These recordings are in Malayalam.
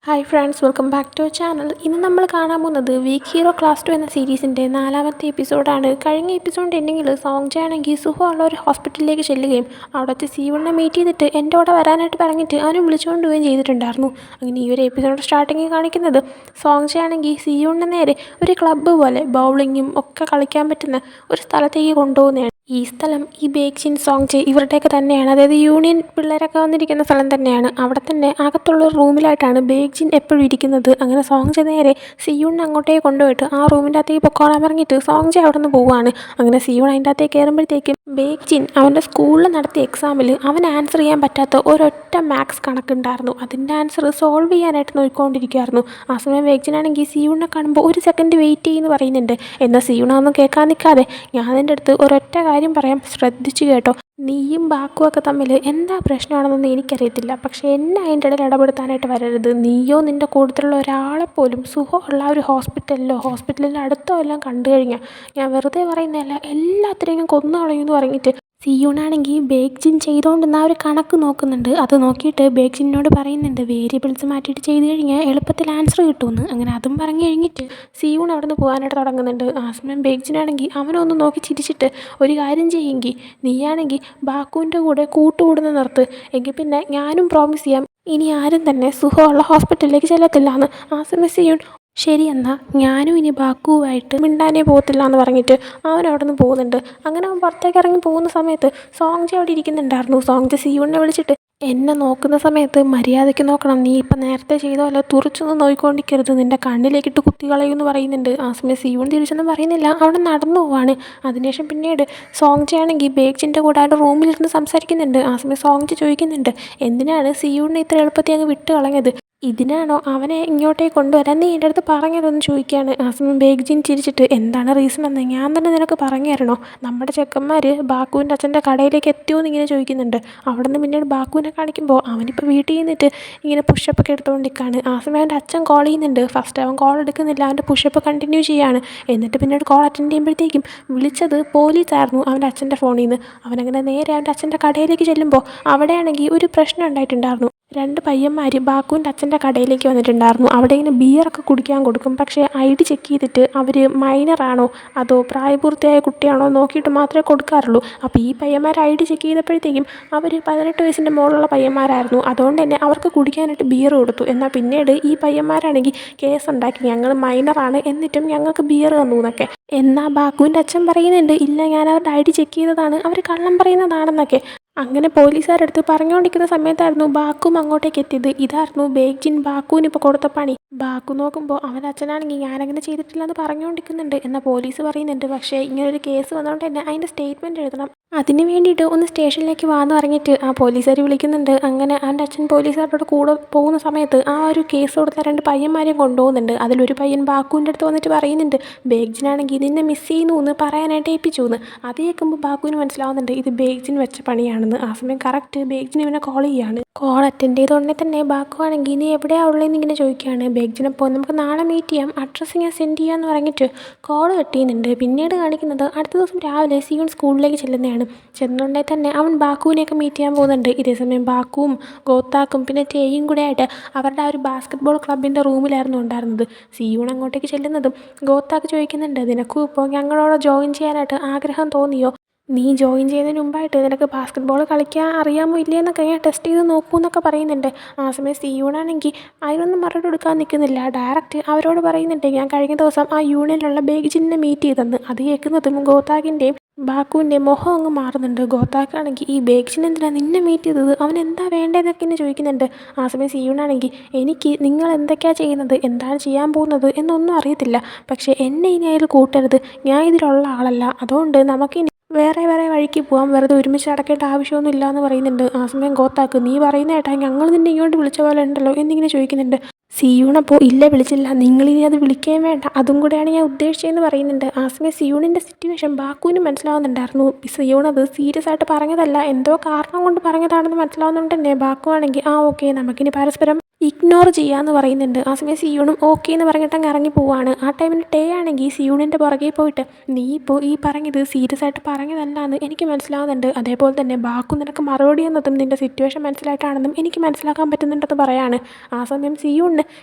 Hi friends, welcome back to channel. ഇന്ന് നമ്മൾ കാണാൻ പോകുന്നത് വീക്ക് ഹീറോ ക്ലാസ് 2 എന്ന സീരീസിൻ്റെ 4ാമത്തെ എപ്പിസോഡാണ്. കഴിഞ്ഞ എപ്പിസോഡിൻ്റെ എൻഡിങ്ങിൽ സോങ്ജ ആണെങ്കിൽ സുഹു ഉള്ള ഒരു ഹോസ്പിറ്റലിലേക്ക് ചെല്ലുകയും അവിടെ വെച്ച് സീവണിനെ മീറ്റ് ചെയ്തിട്ട് എൻ്റെ കൂടെ വരാനായിട്ട് പറഞ്ഞിട്ട് അവനെ വിളിച്ചുകൊണ്ട് പോവുകയും ചെയ്തിട്ടുണ്ടായിരുന്നു. അങ്ങനെ ഈ ഒരു എപ്പിസോഡ് സ്റ്റാർട്ടിങ്ങിൽ കാണിക്കുന്നത് സോങ്ജ ആണെങ്കിൽ സീവണിന് നേരെ ഒരു ക്ലബ്ബ് പോലെ ബൗളിങ്ങും ഒക്കെ കളിക്കാൻ പറ്റുന്ന ഒരു സ്ഥലത്തേക്ക് കൊണ്ടുപോകുന്നതാണ്. ഈ സ്ഥലം ഈ ബേക്ജിൻ സോങ്ജെ ഇവരുടെയൊക്കെ തന്നെയാണ്, അതായത് യൂണിയൻ പിള്ളേരൊക്കെ വന്നിരിക്കുന്ന സ്ഥലം തന്നെയാണ്. അവിടെ തന്നെ അകത്തുള്ള റൂമിലായിട്ടാണ് ബേക്ജിൻ എപ്പോഴും ഇരിക്കുന്നത്. അങ്ങനെ സോങ്ജെ നേരെ സിയൂണിനെ അങ്ങോട്ടേക്ക് കൊണ്ടുപോയിട്ട് ആ റൂമിൻ്റെ അകത്തേക്ക് പൊക്കോളാൻ പറഞ്ഞിട്ട് സോങ്ജെ അവിടെ നിന്ന് പോവുകയാണ്. അങ്ങനെ സിയൂൺ അതിൻ്റെ അകത്തേക്ക് കയറുമ്പോഴത്തേക്കും ബേക്ജിൻ അവൻ്റെ സ്കൂളിൽ നടത്തിയ എക്സാമിൽ അവൻ ആൻസർ ചെയ്യാൻ പറ്റാത്ത ഒരൊറ്റ മാത്സ് കണക്കുണ്ടായിരുന്നു. അതിൻ്റെ ആൻസർ സോൾവ് ചെയ്യാനായിട്ട് നോക്കിക്കൊണ്ടിരിക്കുകയായിരുന്നു. ആ സമയം ബേക്ജിനാണെങ്കിൽ സിയൂണിനെ കാണുമ്പോൾ ഒരു സെക്കൻഡ് വെയിറ്റ് ചെയ്യുമെന്ന് പറയുന്നുണ്ട്. എന്നാൽ സിയൂണൊന്നും കേൾക്കാൻ നിൽക്കാതെ ഞാൻ എൻ്റെ അടുത്ത് ഒരൊറ്റ കാര്യം പറയാം, ശ്രദ്ധിച്ചു കേട്ടോ. നീയും ബാക്കുമൊക്കെ തമ്മിൽ എന്താ പ്രശ്നമാണെന്നൊന്നും എനിക്കറിയത്തില്ല, പക്ഷേ എന്നെ അതിൻ്റെ ഇടയിൽ ഇടപെടുത്താനായിട്ട് വരരുത്. നീയോ നിൻ്റെ കൂട്ടത്തിലുള്ള ഒരാളെപ്പോലും സുഖം ഉള്ള ഒരു ഹോസ്പിറ്റലിൻ്റെ അടുത്തോ എല്ലാം കണ്ടു കഴിഞ്ഞാൽ ഞാൻ വെറുതെ പറയുന്നതല്ല, എല്ലാത്തിനെയും കൊന്നു കളയുമെന്ന് പറഞ്ഞിട്ട് സിയൂണാണെങ്കിൽ ബേക്ജിൻ ചെയ്തുകൊണ്ടിരുന്ന ആ ഒരു കണക്ക് നോക്കുന്നുണ്ട്. അത് നോക്കിയിട്ട് ബേക്ജിനോട് പറയുന്നുണ്ട് വേരിയബിൾസ് മാറ്റിയിട്ട് ചെയ്ത് കഴിഞ്ഞാൽ എളുപ്പത്തിൽ ആൻസർ കിട്ടുമെന്ന്. അങ്ങനെ അതും പറഞ്ഞു കഴിഞ്ഞിട്ട് സിയൂൺ അവിടെ നിന്ന് പോകാനായിട്ട് തുടങ്ങുന്നുണ്ട്. ആ സമയം ബേക്ജിനാണെങ്കിൽ അവനൊന്ന് നോക്കി ചിരിച്ചിട്ട് ഒരു കാര്യം ചെയ്യുമെങ്കിൽ നീയാണെങ്കിൽ ബാക്കുവിൻ്റെ കൂടെ കൂട്ടുകൂടുന്ന നിർത്ത്, എങ്കിൽ പിന്നെ ഞാനും പ്രോമിസ് ചെയ്യാം ഇനി ആരും തന്നെ സുഖമുള്ള ഹോസ്പിറ്റലിലേക്ക് ചെല്ലത്തില്ല എന്ന്. ആ സമയം സിയൂൺ ശരി എന്നാൽ ഞാനും ഇനി ബാക്കുവായിട്ട് മിണ്ടാനേ പോകത്തില്ല എന്ന് പറഞ്ഞിട്ട് അവൻ അവിടെ നിന്ന് പോകുന്നുണ്ട്. അങ്ങനെ അവൻ പുറത്തേക്ക് ഇറങ്ങി പോകുന്ന സമയത്ത് സോങ്ജെ അവിടെ ഇരിക്കുന്നുണ്ടായിരുന്നു. സോങ്ജെ സിയൂണിനെ വിളിച്ചിട്ട് എന്നെ നോക്കുന്ന സമയത്ത് മര്യാദയ്ക്ക് നോക്കണം, നീ ഇപ്പം നേരത്തെ ചെയ്തോല്ലോ തുറച്ചൊന്നും നോക്കിക്കൊണ്ടിരിക്കരുത്, നിൻ്റെ കണ്ണിലേക്കിട്ട് കുത്തി കളയുമെന്ന് പറയുന്നുണ്ട്. ആ സമയം സിയൂൺ തിരിച്ചൊന്നും പറയുന്നില്ല, അവിടെ നടന്നു പോവാണ്. അതിനുശേഷം പിന്നീട് സോങ്ജെ ആണെങ്കിൽ ബേക്ജിൻ്റെ കൂടെ അവിടെ റൂമിലിരുന്ന് സംസാരിക്കുന്നുണ്ട്. ആ സമയം സോങ്ജെ ചോദിക്കുന്നുണ്ട് എന്തിനാണ് സിയൂണിനെ ഇത്ര എളുപ്പത്തിൽ അങ്ങ് വിട്ട് കളഞ്ഞത്, ഇതിനാണോ അവനെ ഇങ്ങോട്ടേക്ക് കൊണ്ടുവരാൻ നീ എൻ്റെ അടുത്ത് പറഞ്ഞതെന്ന് ചോദിക്കുകയാണ്. ആ സമയം ബേക്ജിൻ ചിരിച്ചിട്ട് എന്താണ് റീസൺ എന്ന് ഞാൻ തന്നെ നിനക്ക് പറഞ്ഞു തരണോ, നമ്മുടെ ചെക്കന്മാർ ബാക്കുവിൻ്റെ അച്ഛൻ്റെ കടയിലേക്ക് എത്തിയോ എന്ന് ഇങ്ങനെ ചോദിക്കുന്നുണ്ട്. അവിടെ നിന്ന് പിന്നീട് ബാക്കുവിനെ കാണിക്കുമ്പോൾ അവനിപ്പോൾ വീട്ടിൽ നിന്നിട്ട് ഇങ്ങനെ പുഷപ്പൊക്കെ എടുത്തുകൊണ്ടിരിക്കുകയാണ്. ആ സമയം അവൻ്റെ അച്ഛൻ കോൾ ചെയ്യുന്നുണ്ട്. ഫസ്റ്റ് അവൻ കോൾ എടുക്കുന്നില്ല, അവൻ്റെ പുഷപ്പ് കണ്ടിന്യൂ ചെയ്യുകയാണ്. എന്നിട്ട് പിന്നീട് കോൾ അറ്റൻഡ് ചെയ്യുമ്പോഴത്തേക്കും വിളിച്ചത് പോലീസായിരുന്നു അവൻ്റെ അച്ഛൻ്റെ ഫോണിൽ നിന്ന്. അവനങ്ങനെ നേരെ അവൻ്റെ അച്ഛൻ്റെ കടയിലേക്ക് ചെല്ലുമ്പോൾ അവിടെയാണെങ്കിൽ ഒരു പ്രശ്നം ഉണ്ടായിട്ടുണ്ടായിരുന്നു. 2 പയ്യന്മാർ ബാക്കുവിൻ്റെ അച്ഛൻ്റെ കടയിലേക്ക് വന്നിട്ടുണ്ടായിരുന്നു. അവിടെ ഇങ്ങനെ ബിയറൊക്കെ കുടിക്കാൻ കൊടുക്കും, പക്ഷേ ID ചെക്ക് ചെയ്തിട്ട് അവർ മൈനറാണോ അതോ പ്രായപൂർത്തിയായ കുട്ടിയാണോ നോക്കിയിട്ട് മാത്രമേ കൊടുക്കാറുള്ളൂ. അപ്പോൾ ഈ പയ്യന്മാർ ID ചെക്ക് ചെയ്തപ്പോഴത്തേക്കും അവർ 18 വയസ്സിൻ്റെ മുകളിലുള്ള പയ്യന്മാരായിരുന്നു. അതുകൊണ്ട് തന്നെ അവർക്ക് കുടിക്കാനായിട്ട് ബിയർ കൊടുത്തു. എന്നാൽ പിന്നീട് ഈ പയ്യന്മാരാണെങ്കിൽ കേസുണ്ടാക്കി, ഞങ്ങൾ മൈനറാണ് എന്നിട്ടും ഞങ്ങൾക്ക് ബിയർ തന്നു എന്നൊക്കെ. എന്നാൽ ബാക്കുവിൻ്റെ അച്ഛൻ പറയുന്നുണ്ട് ഇല്ല, ഞാൻ അവരുടെ ID ചെക്ക് ചെയ്തതാണ്, അവർ കള്ളം പറയുന്നതാണെന്നൊക്കെ. അങ്ങനെ പോലീസുകാരടുത്ത് പറഞ്ഞുകൊണ്ടിരിക്കുന്ന സമയത്തായിരുന്നു ബാക്കും അങ്ങോട്ടേക്ക് എത്തിയത്. ഇതായിരുന്നു ബേക്ജിൻ ബാക്കുവിന് ഇപ്പോൾ കൊടുത്ത പണി. ബാക്കു നോക്കുമ്പോൾ അവൻ്റെ അച്ഛനാണെങ്കിൽ ഞാനങ്ങനെ ചെയ്തിട്ടില്ലെന്ന് പറഞ്ഞുകൊണ്ടിരിക്കുന്നുണ്ട്. എന്നാൽ പോലീസ് പറയുന്നുണ്ട് പക്ഷേ ഇങ്ങനൊരു കേസ് വന്നതുകൊണ്ട് തന്നെ അതിൻ്റെ സ്റ്റേറ്റ്മെൻറ്റ് എഴുതണം, അതിന് വേണ്ടിയിട്ട് ഒന്ന് സ്റ്റേഷനിലേക്ക് വാന്ന് പറഞ്ഞിട്ട് ആ പോലീസുകാർ വിളിക്കുന്നുണ്ട്. അങ്ങനെ അവൻ്റെ അച്ഛൻ പോലീസുകാരുടെ കൂടെ പോകുന്ന സമയത്ത് ആ ഒരു കേസ് കൊടുത്ത 2 പയ്യന്മാരെയും കൊണ്ടുപോകുന്നുണ്ട്. അതിലൊരു പയ്യൻ ബാക്കുവിൻ്റെ അടുത്ത് വന്നിട്ട് പറയുന്നുണ്ട് ബേക്ജിനാണെങ്കിൽ നിന്നെ മിസ് ചെയ്യുന്നു എന്ന് പറയാനായിട്ട് ഏൽപ്പിച്ചു എന്ന്. അത് കേൾക്കുമ്പോൾ ബാക്കുവിന് മനസ്സിലാവുന്നുണ്ട് ഇത് ബേക്ജിൻ വെച്ച പണിയാണെന്ന്. ആ സമയം കറക്റ്റ് ബേക്ജിൻ ഇവനെ കോൾ ചെയ്യുകയാണ്. കോൾ അറ്റൻഡ് ചെയ്തുകൊണ്ടേ തന്നെ ബാക്കു ആണെങ്കിൽ നീ എവിടെയാണ് ഉള്ളതെന്ന് ഇങ്ങനെ ചോദിക്കുകയാണ്. ബേക്ജിനെ പോയി നമുക്ക് നാളെ മീറ്റ് ചെയ്യാം, അഡ്രസ്സ് ഞാൻ സെൻഡ് ചെയ്യാമെന്ന് പറഞ്ഞിട്ട് കോൾ കട്ട് ചെയ്യുന്നുണ്ട്. പിന്നീട് കാണിക്കുന്നത് അടുത്ത ദിവസം രാവിലെ സിയൂൺ സ്കൂളിലേക്ക് ചെല്ലുന്നതാണ്. ചെന്നുകൊണ്ടേ തന്നെ അവൻ ബാക്കുവിനെയൊക്കെ മീറ്റ് ചെയ്യാൻ പോകുന്നുണ്ട്. ഇതേസമയം ബാക്കുവും ഗോത്താക്കും പിന്നെ ടേയും കൂടെ ആയിട്ട് അവരുടെ ആ ഒരു ബാസ്കറ്റ് ബോൾ ക്ലബിൻ്റെ റൂമിലായിരുന്നു ഉണ്ടായിരുന്നത്. സിയൂൺ അങ്ങോട്ടേക്ക് ചെല്ലുന്നതും ഗോത്താക്ക് ചോദിക്കുന്നുണ്ട് നിനക്കും ഇപ്പോൾ ഞങ്ങളോട് ജോയിൻ ചെയ്യാനായിട്ട് ആഗ്രഹം തോന്നിയോ, നീ ജോയിൻ ചെയ്യുന്നതിന് മുമ്പായിട്ട് നിനക്ക് ബാസ്കറ്റ് ബോൾ കളിക്കാൻ അറിയാമോ ഇല്ലേ എന്നൊക്കെ ഞാൻ ടെസ്റ്റ് ചെയ്ത് നോക്കൂ എന്നൊക്കെ പറയുന്നുണ്ട്. ആ സമയം സിയൂണാണെങ്കിൽ അതിനൊന്നും മറുപടി കൊടുക്കാൻ നിൽക്കുന്നില്ല, ഡയറക്റ്റ് അവരോട് പറയുന്നുണ്ട് ഞാൻ കഴിഞ്ഞ ദിവസം ആ യൂണിയനിലുള്ള ബേക്ജിനെ മീറ്റ് ചെയ്തെന്ന്. അത് കേൾക്കുന്നതും ഗോത്താക്കിൻ്റെയും ബാക്കുവിൻ്റെ മുഖം അങ്ങ് മാറുന്നുണ്ട്. ഗോത്താക്കാണെങ്കിൽ ഈ ബേക്ജിൻ എന്തിനാണ് നിന്നെ മീറ്റ് ചെയ്തത്, അവൻ എന്താ വേണ്ടതെന്നൊക്കെ എന്നെ ചോദിക്കുന്നുണ്ട്. ആ സമയം സിയൂണാണെങ്കിൽ എനിക്ക് നിങ്ങൾ എന്തൊക്കെയാണ് ചെയ്യുന്നത് എന്താണ് ചെയ്യാൻ പോകുന്നത് എന്നൊന്നും അറിയത്തില്ല, പക്ഷേ എന്നെ ഇനി അതിൽ കൂട്ടരുത്, ഞാൻ ഇതിലുള്ള ആളല്ല, അതുകൊണ്ട് നമുക്കിനി വേറെ വഴിക്ക് പോകാം, വെറുതെ ഒരുമിച്ച് നടക്കേണ്ട ആവശ്യമൊന്നും ഇല്ല എന്ന് പറയുന്നുണ്ട്. ആ സമയം ഗോത്താക്ക് നീ പറയുന്ന കേട്ടാ ഞങ്ങൾ നിന്നെ ഇങ്ങോട്ട് വിളിച്ച പോലെ ഉണ്ടല്ലോ എന്നിങ്ങനെ ചോദിക്കുന്നുണ്ട്. സിയൂണപ്പോൾ ഇല്ല വിളിച്ചില്ല, നിങ്ങളിനി അത് വിളിക്കുകയും വേണ്ട, അതും കൂടെയാണ് ഞാൻ ഉദ്ദേശിച്ചതെന്ന് പറയുന്നുണ്ട്. ആ സമയം സിയൂണിൻ്റെ സിറ്റുവേഷൻ ബാക്കുവിന് മനസ്സിലാവുന്നുണ്ടായിരുന്നു. സിയൂൺ അത് സീരിയസ് ആയിട്ട് പറഞ്ഞതല്ല, എന്തോ കാരണം കൊണ്ട് പറഞ്ഞതാണെന്ന് മനസ്സിലാവുന്നുണ്ട് തന്നെ. ബാക്കു ആണെങ്കിൽ ആ ഓക്കെ നമുക്കിനി പരസ്പരം ഇഗ്നോർ ചെയ്യാമെന്ന് പറയുന്നുണ്ട്. ആ സമയം സിയൂണും ഓക്കെ എന്ന് പറഞ്ഞിട്ട് അങ്ങ് ഇറങ്ങി പോവാണ്. ആ ടൈമിൽ ടേ ആണെങ്കിൽ സിയൂണിൻ്റെ പുറകെ പോയിട്ട് നീ ഇപ്പോൾ ഈ പറഞ്ഞത് സീരിയസ് ആയിട്ട് പറഞ്ഞതല്ല എന്ന് എനിക്ക് മനസ്സിലാവുന്നുണ്ട്. അതേപോലെ തന്നെ ബാക്കു നിനക്ക് മറുപടി എന്നതും നിൻ്റെ സിറ്റുവേഷൻ മനസ്സിലായിട്ടാണെന്നും എനിക്ക് മനസ്സിലാക്കാൻ പറ്റുന്നുണ്ടെന്ന് പറയാണ്. ആ സമയം സിയൂണിന്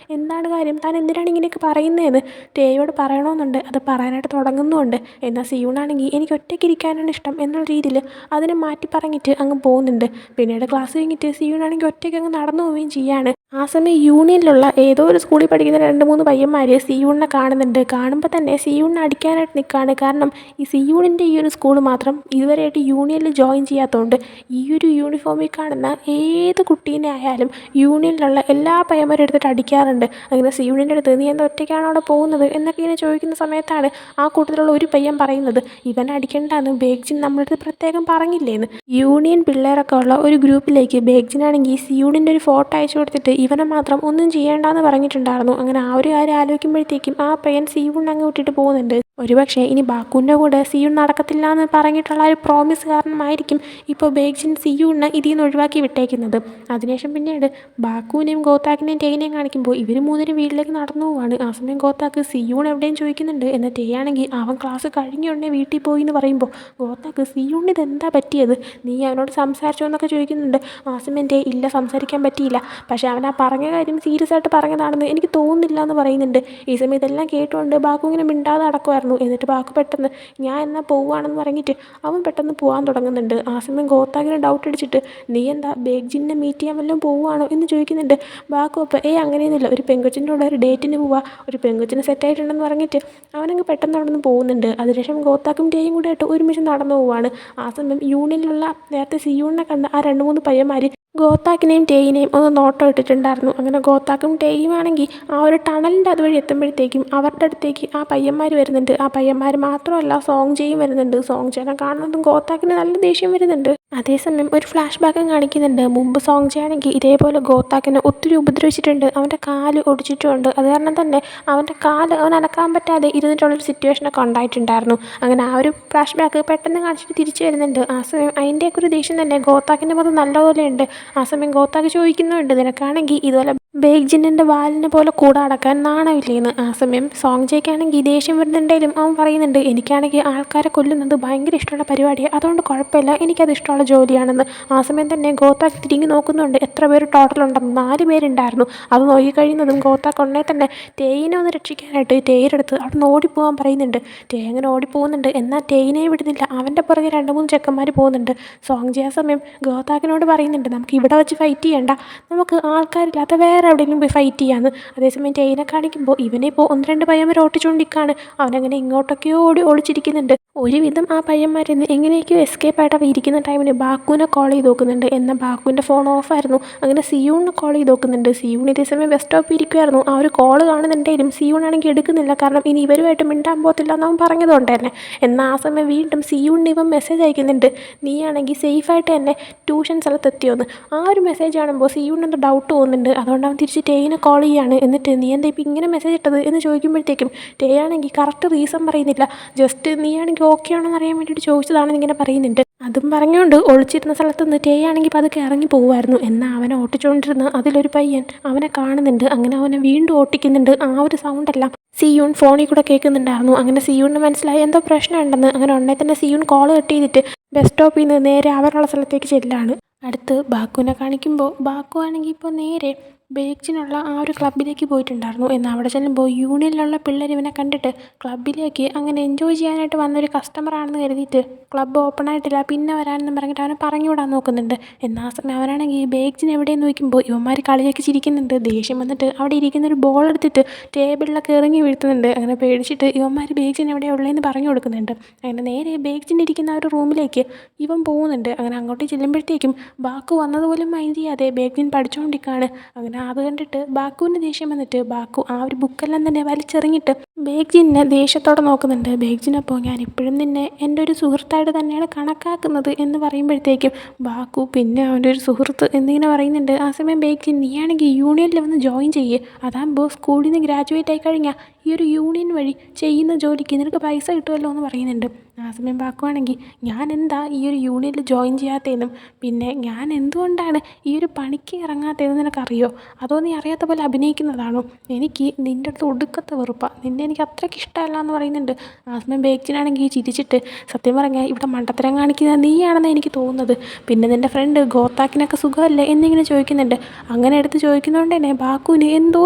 എന്താണ് കാര്യം, താൻ എന്തിനാണ് ഇങ്ങനെയൊക്കെ പറയുന്നതെന്ന് ടേയോട് പറയണമെന്നുണ്ട്. അത് പറയാനായിട്ട് തുടങ്ങുന്നുമുണ്ട്. എന്നാൽ സിയൂണാണെങ്കിൽ എനിക്ക് ഒറ്റയ്ക്ക് ഇരിക്കാനാണ് ഇഷ്ടം എന്നുള്ള രീതിയിൽ അതിനെ മാറ്റി പറഞ്ഞിട്ട് അങ്ങ് പോകുന്നുണ്ട്. പിന്നീട് ക്ലാസ് കഴിഞ്ഞിട്ട് സിയൂണാണെങ്കിൽ ഒറ്റയ്ക്ക് അങ്ങ് നടന്നു പോവുകയും ചെയ്യാണ്. ആ സമയം യൂണിയനിലുള്ള ഏതോ ഒരു സ്കൂളിൽ പഠിക്കുന്ന 2-3 പയ്യന്മാർ സിയൂണിനെ കാണുന്നുണ്ട്. കാണുമ്പോൾ തന്നെ സിയൂണിനെ അടിക്കാനായിട്ട് നിൽക്കുകയാണ്. കാരണം ഈ സിയൂണിൻ്റെ ഈ ഒരു സ്കൂൾ മാത്രം ഇതുവരെയായിട്ട് യൂണിയനിൽ ജോയിൻ ചെയ്യാത്തതുകൊണ്ട് ഈ ഒരു യൂണിഫോമിൽ കാണുന്ന ഏത് കുട്ടീനെ ആയാലും യൂണിയനിലുള്ള എല്ലാ പയ്യന്മാരും എടുത്തിട്ട് അടിക്കാറുണ്ട്. അങ്ങനെ സിയൂണിൻ്റെ അടുത്ത് നീ എന്താ ഒറ്റയ്ക്കാണ് അവിടെ പോകുന്നത് എന്നൊക്കെ ഇങ്ങനെ ചോദിക്കുന്ന സമയത്താണ് ആ കൂട്ടത്തിലുള്ള ഒരു പയ്യൻ പറയുന്നത് ഇവനെ അടിക്കേണ്ടെന്ന് ബേഗ്ജിൻ നമ്മുടെ അടുത്ത് പ്രത്യേകം പറഞ്ഞില്ലേന്ന്. യൂണിയൻ പിള്ളേരൊക്കെ ഉള്ള ഒരു ഗ്രൂപ്പിലേക്ക് ബേഗ്ജിനാണെങ്കിൽ സിയൂണിൻ്റെ ഒരു ഫോട്ടോ അയച്ചു കൊടുത്തിട്ട് ഇവനെ മാത്രം ഒന്നും ചെയ്യേണ്ടെന്ന് പറഞ്ഞിട്ടുണ്ടായിരുന്നു. അങ്ങനെ ആ ഒരു കാര്യം ആലോചിക്കുമ്പോഴത്തേക്കും ആ പയ്യൻ സിയൂണിനെ അങ്ങ് വിട്ടിട്ട് പോകുന്നുണ്ട്. ഒരുപക്ഷെ ഇനി ബാക്കുവിൻ്റെ കൂടെ സിയൂൺ നടക്കത്തില്ല എന്ന് പറഞ്ഞിട്ടുള്ള ഒരു പ്രോമിസ് കാരണമായിരിക്കും ഇപ്പോൾ ബേഗ്ജിൻ സിയൂണിനെ ഇതിൽ നിന്ന് ഒഴിവാക്കി വിട്ടേക്കുന്നത്. അതിനുശേഷം പിന്നീട് ബാക്കുവിനെയും ഗോത്താക്കിനെയും ടേയിനെയും കാണിക്കുമ്പോൾ ഇവർ മൂന്നിനും വീട്ടിലേക്ക് നടന്നു പോവാണ്. ആ സമയം ഗോത്താക്ക് സിയൂൺ എവിടെയും ചോദിക്കുന്നുണ്ട്. എന്നാൽ ടേയാണെങ്കിൽ അവൻ ക്ലാസ് കഴിഞ്ഞുടനെ വീട്ടിൽ പോയി എന്ന് പറയുമ്പോൾ ഗോത്താക്ക് സിയൂണിന് ഇതെന്താ പറ്റിയത്, നീ അവനോട് സംസാരിച്ചോ എന്നൊക്കെ ചോദിക്കുന്നുണ്ട്. ആ സമയം ടേ ഇല്ല സംസാരിക്കാൻ പറ്റിയില്ല, പക്ഷേ അവൻ ആ പറഞ്ഞ കാര്യം സീരിയസ് ആയിട്ട് പറഞ്ഞതാണെന്ന് എനിക്ക് തോന്നുന്നില്ല എന്ന് പറയുന്നുണ്ട്. ഈ സമയം ഇതെല്ലാം കേട്ടുകൊണ്ട് ബാക്കു ഇങ്ങനെ മിണ്ടാതെ നടക്കുമായിരുന്നു. എന്നിട്ട് ബാക്കു പെട്ടെന്ന് ഞാൻ എന്നാൽ പോവുകയാണെന്ന് പറഞ്ഞിട്ട് അവൻ പെട്ടെന്ന് പോകാൻ തുടങ്ങുന്നുണ്ട്. ആ സമയം ഗോത്താക്കിന് ഡൗട്ട് അടിച്ചിട്ട് നീ എന്താ ബേഗ്ജിനെ മീറ്റ് ചെയ്യാൻ വല്ലതും പോവുകയാണോ എന്ന് ചോദിക്കുന്നുണ്ട്. ബാക്കു അപ്പോൾ അങ്ങനെയൊന്നുമില്ല, ഒരു പെങ്കൊച്ചിൻ്റെ കൂടെ ഒരു ഡേറ്റിന് പോവുക, ഒരു പെങ്കൊച്ചിന് സെറ്റായിട്ടുണ്ടെന്ന് പറഞ്ഞിട്ട് അവനങ്ങ് പെട്ടെന്ന് അവിടെ നിന്ന് പോകുന്നുണ്ട്. അതിനുശേഷം ഗോത്താക്കും ടേയും കൂടെ ആയിട്ട് ഒരുമിച്ച് നടന്നു പോവുകയാണ്. ആ സമയം യൂണിയനിലുള്ള നേരത്തെ സിയൂണിനെ കണ്ട ആ 2-3 പയ്യന്മാർ ഗോത്താക്കിനെയും ടേയിനെയും ഒന്ന് നോട്ടം ഇട്ടിട്ടുണ്ടായിരുന്നു. അങ്ങനെ ഗോത്താക്കും ടേയും ആണെങ്കിൽ ആ ഒരു ടണലിൻ്റെ അതുവഴി എത്തുമ്പോഴത്തേക്കും അവരുടെ അടുത്തേക്ക് ആ പയ്യന്മാർ വരുന്നുണ്ട്. ആ പയ്യന്മാർ മാത്രമല്ല സോങ്ജയും വരുന്നുണ്ട്. സോങ്ജേനെ കാണുന്നതും ഗോത്താക്കിന് നല്ല ദേഷ്യം വരുന്നുണ്ട്. അതേസമയം ഒരു ഫ്ലാഷ് ബാക്കും കാണിക്കുന്നുണ്ട്. മുമ്പ് സോങ്ജയാണെങ്കിൽ ഇതേപോലെ ഗോത്താക്കിനെ ഒത്തിരി ഉപദ്രവിച്ചിട്ടുണ്ട്. അവൻ്റെ കാല് ഒടിച്ചിട്ടുമുണ്ട്. അത് കാരണം തന്നെ അവൻ്റെ കാല് അവൻ അനക്കാൻ പറ്റാതെ ഇരുന്നിട്ടുള്ളൊരു സിറ്റുവേഷനൊക്കെ ഉണ്ടായിട്ടുണ്ടായിരുന്നു. അങ്ങനെ ആ ഒരു ഫ്ലാഷ് ബാക്ക് പെട്ടെന്ന് കാണിച്ചിട്ട് തിരിച്ചു വരുന്നുണ്ട്. ആ സമയം അതിൻ്റെയൊക്കെ ഒരു ദേഷ്യം തന്നെ ഗോത്താക്കിൻ്റെ മുഖത്ത് നല്ലപോലെയുണ്ട്. ആ സമയം ഗോത്താക്ക് ചോദിക്കുന്നുണ്ട് നിനക്കാണെങ്കിൽ ഇതുപോലെ ബേഗ്ജിൻ്റെ വാലിനെ പോലെ കൂടെ അടക്കാൻ നാണമില്ലേന്ന്. ആ സമയം സോങ്ജയ്ക്കാണെങ്കിൽ ദേഷ്യം വരുന്നുണ്ടെങ്കിലും അവൻ പറയുന്നുണ്ട് എനിക്കാണെങ്കിൽ ആൾക്കാരെ കൊല്ലുന്നത് ഭയങ്കര ഇഷ്ടമുള്ള പരിപാടിയാണ്, അതുകൊണ്ട് കുഴപ്പമില്ല, എനിക്കത് ഇഷ്ടമുള്ള ജോലിയാണെന്ന്. ആ സമയം തന്നെ ഗോത്താക്ക് തിരിഞ്ഞ് നോക്കുന്നുണ്ട് എത്ര പേര് ടോട്ടൽ ഉണ്ടെന്ന്. 4 പേരുണ്ടായിരുന്നു. അത് നോക്കിക്കഴിയുന്നതും ഗോത്താക്ക് ഉടനെ തന്നെ ടേയിനെ ഒന്ന് രക്ഷിക്കാനായിട്ട് ടേയുടെ അടുത്ത് അവിടെ നിന്ന് ഓടിപ്പോകാൻ പറയുന്നുണ്ട്. ടേ അങ്ങനെ ഓടിപ്പോകുന്നുണ്ട്. എന്നാൽ ടേയിനെ വിടുന്നില്ല. അവൻ്റെ പുറകെ 2-3 ചെക്കന്മാർ പോകുന്നുണ്ട്. സോങ്ജയ ആ സമയം ഗോത്താക്കിനോട് പറയുന്നുണ്ട് നമുക്ക് ഇവിടെ വെച്ച് ഫൈറ്റ് ചെയ്യണ്ട, നമുക്ക് ആൾക്കാരില്ലാത്ത വേറെ എവിടെയെങ്കിലും പോയി ഫൈറ്റ് ചെയ്യാമെന്ന്. അതേസമയം ടേയിനെ കാണിക്കുമ്പോൾ ഇവനെ ഇപ്പോൾ 1-2 പയ്യന്മാർ ഓട്ടിച്ചുകൊണ്ടിരിക്കുകയാണ്. അവനങ്ങനെ ഇങ്ങോട്ടൊക്കെയോ ഒളിച്ചിരിക്കുന്നുണ്ട്. ഒരുവിധം ആ പയ്യന്മാരിൽ നിന്ന് എങ്ങനെയൊക്കെയോ എസ്കേപ്പ് ആയിട്ട് അവർ ഇരിക്കുന്ന ടൈമിന് ബാക്കുവിനെ കോൾ ചെയ്ത് നോക്കുന്നുണ്ട്. എന്നാൽ ബാക്കുവിൻ്റെ ഫോൺ ഓഫായിരുന്നു. അങ്ങനെ സിയൂണിനെ കോൾ ചെയ്ത് നോക്കുന്നുണ്ട്. സിയൂൺ ഇതേസമയം ബസ് സ്റ്റോപ്പിൽ ഇരിക്കുമായിരുന്നു. ആ ഒരു കോൾ കാണുന്നുണ്ടെങ്കിലും സിയൂണാണെങ്കിൽ എടുക്കുന്നില്ല. കാരണം ഇനി ഇവരുമായിട്ട് മിണ്ടാൻ പോകത്തില്ല എന്നവൻ പറഞ്ഞതുകൊണ്ട് തന്നെ. എന്നാൽ ആ സമയം വീണ്ടും സിയൂണിന് ഇവൻ മെസ്സേജ് അയക്കുന്നുണ്ട് നീയാണെങ്കിൽ സേഫായിട്ട് തന്നെ ട്യൂഷൻ സ്ഥലത്തെത്തിയോന്ന്. ആ ഒരു മെസ്സേജ് കാണുമ്പോൾ സിയൂണിന് ഡൗട്ട് തോന്നുന്നുണ്ട്. അതുകൊണ്ട് അവൻ തിരിച്ച് ടേയിനെ കോൾ ചെയ്യുകയാണ്. എന്നിട്ട് നീ എന്താ ഇപ്പം ഇങ്ങനെ മെസ്സേജ് ഇട്ടത് എന്ന് ചോദിക്കുമ്പോഴത്തേക്കും ടേ ആണെങ്കിൽ കറക്റ്റ് റീസൺ പറയുന്നില്ല. ജസ്റ്റ് നീയാണെങ്കിൽ ഓക്കെ ആണോ എന്നറിയാൻ വേണ്ടിയിട്ട് ചോദിച്ചതാണെന്ന് ഇങ്ങനെ പറയുന്നുണ്ട്. അതും പറഞ്ഞുകൊണ്ട് ഒളിച്ചിരുന്ന സ്ഥലത്ത് നിന്ന് ടേ ആണെങ്കിൽ പതുക്കെ ഇറങ്ങി പോകുമായിരുന്നു. എന്നാൽ അവനെ ഓട്ടിച്ചുകൊണ്ടിരുന്ന അതിലൊരു പയ്യൻ അവനെ കാണുന്നുണ്ട്. അങ്ങനെ അവനെ വീണ്ടും ഓട്ടിക്കുന്നുണ്ട്. ആ ഒരു സൗണ്ടെല്ലാം സിയൂൺ ഫോണിൽ കൂടെ കേൾക്കുന്നുണ്ടായിരുന്നു. അങ്ങനെ സിയൂണിന് മനസ്സിലായി എന്തോ പ്രശ്നമുണ്ടെന്ന്. അങ്ങനെ ഉടനെ തന്നെ സിയൂൺ കോൾ കട്ട് ചെയ്തിട്ട് ബസ് സ്റ്റോപ്പിൽ നിന്ന് നേരെ അവരുള്ള സ്ഥലത്തേക്ക് ചെല്ലാണ്. അടുത്ത് ബാക്കുവിനെ കാണിക്കുമ്പോൾ ബാക്കു ആണെങ്കിൽ ഇപ്പോൾ നേരെ ബേഗ്ജിനുള്ള ആ ഒരു ക്ലബ്ബിലേക്ക് പോയിട്ടുണ്ടായിരുന്നു. എന്നാൽ അവിടെ ചെല്ലുമ്പോൾ യൂണിയനിലുള്ള പിള്ളേർ ഇവനെ കണ്ടിട്ട് ക്ലബ്ബിലേക്ക് അങ്ങനെ എൻജോയ് ചെയ്യാനായിട്ട് വന്നൊരു കസ്റ്റമറാണെന്ന് കരുതിയിട്ട് ക്ലബ്ബ് ഓപ്പൺ ആയിട്ടില്ല പിന്നെ വരാനെന്ന് പറഞ്ഞിട്ട് അവനെ പറഞ്ഞു വിടാൻ നോക്കുന്നുണ്ട്. എന്നാൽ ആ സമയം അവനാണെങ്കിൽ ബേഗ്ജിന് എവിടെയെന്ന് നോക്കുമ്പോൾ ഇവന്മാർ കളിയൊക്കെ ചിരിക്കുന്നുണ്ട്. ദേഷ്യം വന്നിട്ട് അവിടെ ഇരിക്കുന്നൊരു ബോൾ എടുത്തിട്ട് ടേബിളിലൊക്കെ ഇറങ്ങി വീഴ്ത്തുന്നുണ്ട്. അങ്ങനെ പേടിച്ചിട്ട് ഇവന്മാർ ബേഗ്ജിന് എവിടെയാണ് ഉള്ളതെന്ന് പറഞ്ഞു കൊടുക്കുന്നുണ്ട്. അങ്ങനെ നേരെ ബേഗ്ജിന് ഇരിക്കുന്ന ആ ഒരു റൂമിലേക്ക് ഇവൻ പോകുന്നുണ്ട്. അങ്ങനെ അങ്ങോട്ട് ചെല്ലുമ്പോഴത്തേക്കും ബാക്കു വന്നതുപോലും മൈൻഡ് ചെയ്യാതെ ബേഗ്ജിൻ പഠിച്ചുകൊണ്ടിരിക്കുകയാണ്. അങ്ങനെ അത് കണ്ടിട്ട് ബാക്കുവിന് ദേഷ്യം വന്നിട്ട് ബാക്കു ആ ഒരു ബുക്കെല്ലാം തന്നെ വലിച്ചെറിഞ്ഞിട്ട് ബേഗ്ജിനെ ദേഷ്യത്തോടെ നോക്കുന്നുണ്ട്. ബേഗ്ജിനപ്പോൾ ഞാൻ ഇപ്പോഴും നിന്നെ എൻ്റെ ഒരു സുഹൃത്തായിട്ട് തന്നെയാണ് കണക്കാക്കുന്നത് എന്ന് പറയുമ്പോഴത്തേക്കും ബാക്കു പിന്നെ അവൻ്റെ ഒരു സുഹൃത്ത് എന്നിങ്ങനെ പറയുന്നുണ്ട്. ആ സമയം ബേഗ്ജിൻ നീയാണെങ്കിൽ യൂണിയനിൽ വന്ന് ജോയിൻ ചെയ്യുക, അതാകുമ്പോൾ സ്കൂളിൽ നിന്ന് ഗ്രാജുവേറ്റ് ആയി കഴിഞ്ഞാൽ ഈ ഒരു യൂണിയൻ വഴി ചെയ്യുന്ന ജോലിക്ക് നിനക്ക് പൈസ കിട്ടുമല്ലോ എന്ന് പറയുന്നുണ്ട്. ആ സമയം ബാക്കുവാണെങ്കിൽ ഞാൻ എന്താ ഈ ഒരു യൂണിയനിൽ ജോയിൻ ചെയ്യാത്തതെന്നും പിന്നെ ഞാൻ എന്തുകൊണ്ടാണ് ഈ ഒരു പണിക്ക് ഇറങ്ങാത്തതെന്ന് നിനക്കറിയോ, അതോ നീ അറിയാത്ത പോലെ അഭിനയിക്കുന്നതാണോ? എനിക്ക് നിൻ്റെ അടുത്ത് ഒടുക്കത്തെ വെറുപ്പാണ്. നിന്നെ എനിക്ക് അത്രയ്ക്ക് ഇഷ്ടമല്ല എന്ന് പറയുന്നുണ്ട്. ആ സമയം ബേക്ചിനാണെങ്കിൽ ചിരിച്ചിട്ട് സത്യം പറഞ്ഞാൽ ഇവിടെ മണ്ടത്തരം കാണിക്കുന്നത് നീയാണെന്ന് എനിക്ക് തോന്നുന്നത്. പിന്നെ നിൻ്റെ ഫ്രണ്ട് ഗോത്താക്കിനൊക്കെ സുഖമല്ലേ എന്നിങ്ങനെ ചോദിക്കുന്നുണ്ട്. അങ്ങനെ എടുത്ത് ചോദിക്കുന്നതുകൊണ്ട് തന്നെ ബാക്കുവിന് എന്തോ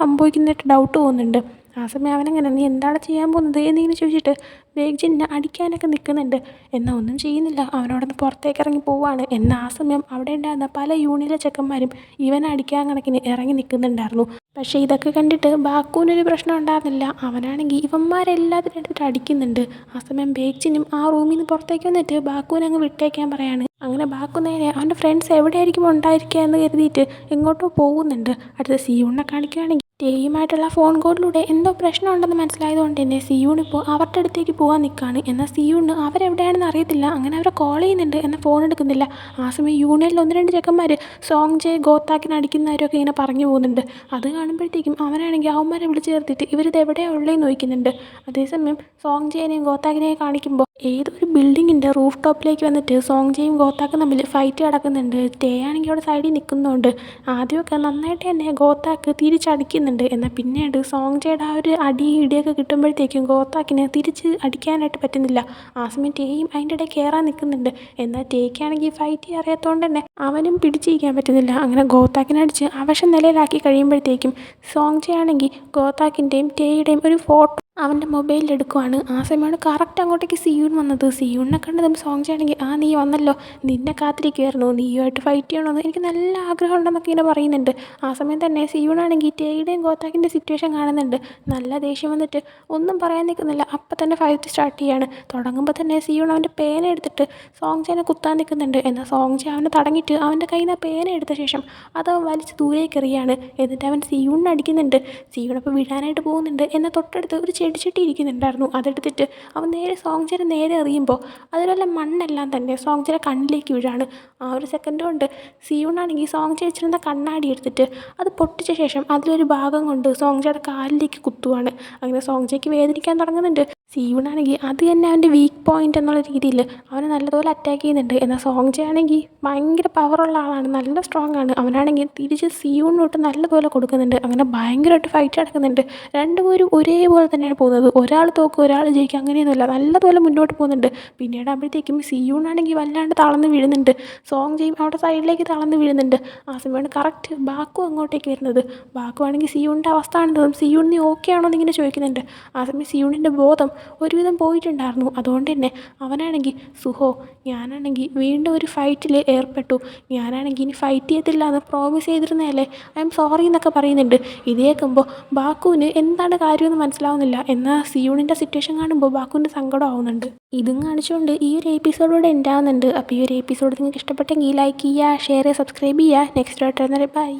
സംഭവിക്കുന്നതായിട്ട് ഡൗട്ട് പോകുന്നുണ്ട്. ആ സമയം അവനങ്ങനെ നീ എന്താണ് ചെയ്യാൻ പോകുന്നത് എന്നിങ്ങനെ ചോദിച്ചിട്ട് ബേഗ്ജിനെ അടിക്കാനൊക്കെ നിൽക്കുന്നുണ്ട്. എന്നാൽ ഒന്നും ചെയ്യുന്നില്ല. അവനോടൊന്ന് പുറത്തേക്ക് ഇറങ്ങി പോവുകയാണ്. എന്നാൽ ആ സമയം അവിടെ ഉണ്ടായിരുന്ന പല യൂണിയനിലെ ചെക്കന്മാരും ഇവനെ അടിക്കാൻ കണക്കിന് ഇറങ്ങി നിൽക്കുന്നുണ്ടായിരുന്നു. പക്ഷേ ഇതൊക്കെ കണ്ടിട്ട് ബാക്കുവിനൊരു പ്രശ്നം ഉണ്ടായിരുന്നില്ല. അവനാണെങ്കിൽ ഇവന്മാരെല്ലാത്തിനും എടുത്തിട്ട് അടിക്കുന്നുണ്ട്. ആ സമയം ബേഗ്ജിനും ആ റൂമിൽ നിന്ന് പുറത്തേക്ക് വന്നിട്ട് ബാക്കുവിനെ അങ്ങ് വിട്ടേക്കാൻ പറയാണ്. അങ്ങനെ ബാക്കു നേരെ അവൻ്റെ ഫ്രണ്ട്സ് എവിടെയായിരിക്കും ഉണ്ടായിരിക്കുക എന്ന് കരുതിയിട്ട് എങ്ങോട്ടോ പോകുന്നുണ്ട്. അടുത്ത സിയൂണിനെ കാണിക്കുകയാണെങ്കിൽ ടേയുമായിട്ടുള്ള ഫോൺ കോളിലൂടെ എന്തോ പ്രശ്നം ഉണ്ടെന്ന് മനസ്സിലായതുകൊണ്ട് തന്നെ സിയൂൺ ഇപ്പോൾ അവരുടെ അടുത്തേക്ക് പോകാൻ നിൽക്കുകയാണ്. എന്നാൽ സിയൂണ് അവരെവിടെയാണെന്ന് അറിയത്തില്ല. അങ്ങനെ അവരെ കോൾ ചെയ്യുന്നുണ്ട്, എന്നാൽ ഫോൺ എടുക്കുന്നില്ല. ആ സമയം യൂണിയനിൽ 1-2 ചെക്കന്മാർ സോങ് ജെ ഗോത്താക്കിന് അടിക്കുന്നവരൊക്കെ ഇങ്ങനെ പറഞ്ഞു പോകുന്നുണ്ട്. അത് കാണുമ്പോഴത്തേക്കും അവനാണെങ്കിൽ അവന്മാരെ വിളിച്ച് ചേർത്തിട്ട് ഇവരിത് എവിടെയാണ് ഉള്ളതെന്ന് ചോദിക്കുന്നുണ്ട്. അതേസമയം സോങ് ജെനെയും ഗോത്താക്കിനെയും കാണിക്കുമ്പോൾ ഏതൊരു ബിൽഡിങ്ങിൻ്റെ റൂഫ് ടോപ്പിലേക്ക് വന്നിട്ട് സോങ് ജെയും ഗോത്താക്കും തമ്മിൽ ഫൈറ്റ് കിടക്കുന്നുണ്ട്. ടേ ആണെങ്കിൽ അവിടെ സൈഡിൽ നിൽക്കുന്നുണ്ട്. ആദ്യമൊക്കെ നന്നായിട്ട് തന്നെ ഗോത്താക്ക് തിരിച്ചടിക്കുന്നുണ്ട്. എന്നാൽ പിന്നീട് സോങ് ജെയുടെ ആ ഒരു അടി ഇടിയൊക്കെ കിട്ടുമ്പോഴത്തേക്കും ഗോത്താക്കിന് തിരിച്ച് അടിക്കാനായിട്ട് പറ്റുന്നില്ല. ആ സമയം ടേയും അതിൻ്റെ ഇടയിൽ കയറാൻ നിൽക്കുന്നുണ്ട്. എന്നാൽ ടേക്കാണെങ്കിൽ ഫൈറ്റ് ചെയ്യാൻ അറിയാത്തതുകൊണ്ട് തന്നെ അവനും പിടിച്ചിരിക്കാൻ പറ്റുന്നില്ല. അങ്ങനെ ഗോത്താക്കിനെ അടിച്ച് അവശ നിലയിലാക്കി കഴിയുമ്പോഴത്തേക്കും സോങ് ജെ ആണെങ്കിൽ ഗോത്താക്കിൻ്റെയും ടേയുടെയും ഒരു ഫോട്ടോ അവൻ്റെ മൊബൈലിൽ എടുക്കുവാണ്. ആ സമയമാണ് കറക്റ്റ് അങ്ങോട്ടേക്ക് സിയൂൺ വന്നത്. സിയൂണിനെ കണ്ടതും സോങ് ജെ ആണെങ്കിൽ ആ നീ വന്നല്ലോ, നിന്നെ കാത്തിരിക്കുമായിരുന്നു, നീയുമായിട്ട് ഫൈറ്റ് ചെയ്യണമെന്ന് എനിക്ക് നല്ല ആഗ്രഹം ഉണ്ടെന്നൊക്കെ ഇങ്ങനെ പറയുന്നുണ്ട്. ആ സമയം തന്നെ സിയൂണാണെങ്കിൽ ടേയുടെയും ഗോത്താക്കിൻ്റെ സിറ്റുവേഷൻ കാണുന്നുണ്ട്. നല്ല ദേഷ്യം വന്നിട്ട് ഒന്നും പറയാൻ നിൽക്കുന്നില്ല. അപ്പം തന്നെ ഫൈറ്റ് സ്റ്റാർട്ട് ചെയ്യാണ്. തുടങ്ങുമ്പോൾ തന്നെ സിയൂൺ അവൻ്റെ പേന എടുത്തിട്ട് സോങ് ജെനെ കുത്താൻ നിൽക്കുന്നുണ്ട്. എന്നാൽ സോങ് ജെ അവനെ തടങ്ങിയിട്ട് അവൻ്റെ കയ്യിൽ നിന്ന് ആ പേന എടുത്ത ശേഷം അത് അവൻ വലിച്ച് ദൂരേക്ക് എറിയാണ്. എന്നിട്ട് അവൻ സിയൂണിനെ അടിക്കുന്നുണ്ട്. സിയൂണപ്പോൾ വീഴാനായിട്ട് പോകുന്നുണ്ട്. എന്നാൽ തൊട്ടടുത്ത് ഒരു ചെടിച്ചട്ടി ഇരിക്കുന്നുണ്ടായിരുന്നു. അതെടുത്തിട്ട് അവൻ നേരെ സോങ് ജെനെ നേരെ എറിയുമ്പോൾ അതിലുള്ള മണ്ണെല്ലാം തന്നെ സോങ് ജെയുടെ കണ്ണിലേക്ക് വീഴാണ്. ആ ഒരു സെക്കൻഡ് കൊണ്ട് സിയൂണാണെങ്കിൽ സോങ് ജെ വെച്ചിരുന്ന കണ്ണാടി എടുത്തിട്ട് അത് പൊട്ടിച്ച ശേഷം അതിലൊരു ഭാഗം കൊണ്ട് സോങ് ജെയുടെ കാലിലേക്ക് കുത്തുവാണ്. അങ്ങനെ സോങ് ജെക്ക് വേദനിക്കാൻ തുടങ്ങുന്നുണ്ട്. സിയൂണാണെങ്കിൽ അത് തന്നെ അവൻ്റെ വീക്ക് പോയിൻ്റ് എന്നുള്ള രീതിയിൽ അവനെ നല്ലതുപോലെ അറ്റാക്ക് ചെയ്യുന്നുണ്ട്. എന്നാൽ സോങ് ജെ ആണെങ്കിൽ ഭയങ്കര പവറുള്ള ആളാണ്, നല്ല സ്ട്രോങ് ആണ്. അവനാണെങ്കിൽ തിരിച്ച് സിയൂണിലോട്ട് നല്ലതുപോലെ കൊടുക്കുന്നുണ്ട്. അങ്ങനെ ഭയങ്കരമായിട്ട് ഫൈറ്റ് നടക്കുന്നുണ്ട്. രണ്ടുപേരും ഒരേപോലെ തന്നെയാണ് പോകുന്നത്. ഒരാൾ തോക്കും ഒരാൾ ജയിക്കും അങ്ങനെയൊന്നുമില്ല, നല്ലതുപോലെ മുന്നോട്ട് പോകുന്നുണ്ട്. പിന്നീട് ആകുമ്പോഴത്തേക്കും സിയൂണാണെങ്കിൽ വല്ലാണ്ട് തളർന്ന് വീഴുന്നുണ്ട്. സോങ് ജെയും അവിടെ സൈഡിലേക്ക് തളർന്ന് വീഴുന്നുണ്ട്. ആ സമയമാണ് കറക്റ്റ് ബാക്കു അങ്ങോട്ടേക്ക് വരുന്നത്. ബാക്കു ആണെങ്കിൽ സിയൂണിൻ്റെ അവസ്ഥ കാണുന്നതും സിയൂൺ നീ ഓക്കെ ആണോ എന്നിങ്ങനെ ചോദിക്കുന്നുണ്ട്. ആ സമയം സിയൂണിൻ്റെ ബോധം ഒരുവിധം പോയിട്ടുണ്ടായിരുന്നു. അതുകൊണ്ട് തന്നെ അവനാണെങ്കിൽ സുഹോ, ഞാനാണെങ്കിൽ വീണ്ടും ഒരു ഫൈറ്റിൽ ഏർപ്പെട്ടു, ഞാനാണെങ്കിൽ ഇനി ഫൈറ്റ് ചെയ്യത്തില്ല എന്ന് പ്രോമിസ് ചെയ്തിരുന്നതല്ലേ, ഐ എം സോറി എന്നൊക്കെ പറയുന്നുണ്ട്. ഇത് കേൾക്കുമ്പോൾ ബാക്കുവിന് എന്താണ് കാര്യമെന്ന് മനസ്സിലാവുന്നില്ല. എന്നാൽ സിയൂണിൻ്റെ സിറ്റുവേഷൻ കാണുമ്പോൾ ബാക്കുവിൻ്റെ സങ്കടം ആവുന്നുണ്ട്. ഇതും കാണിച്ചുകൊണ്ട് ഈ ഒരു എപ്പിസോഡിലൂടെ എൻഡ് ആവുന്നുണ്ട്. അപ്പോൾ ഈ ഒരു എപ്പിസോഡ് നിങ്ങൾക്ക് ഇഷ്ടപ്പെട്ടെങ്കിൽ ലൈക്ക് ചെയ്യുക, ഷെയർ ചെയ്യുക, സബ്സ്ക്രൈബ് ചെയ്യുക. നെക്സ്റ്റ് ആയിട്ട് ബൈ.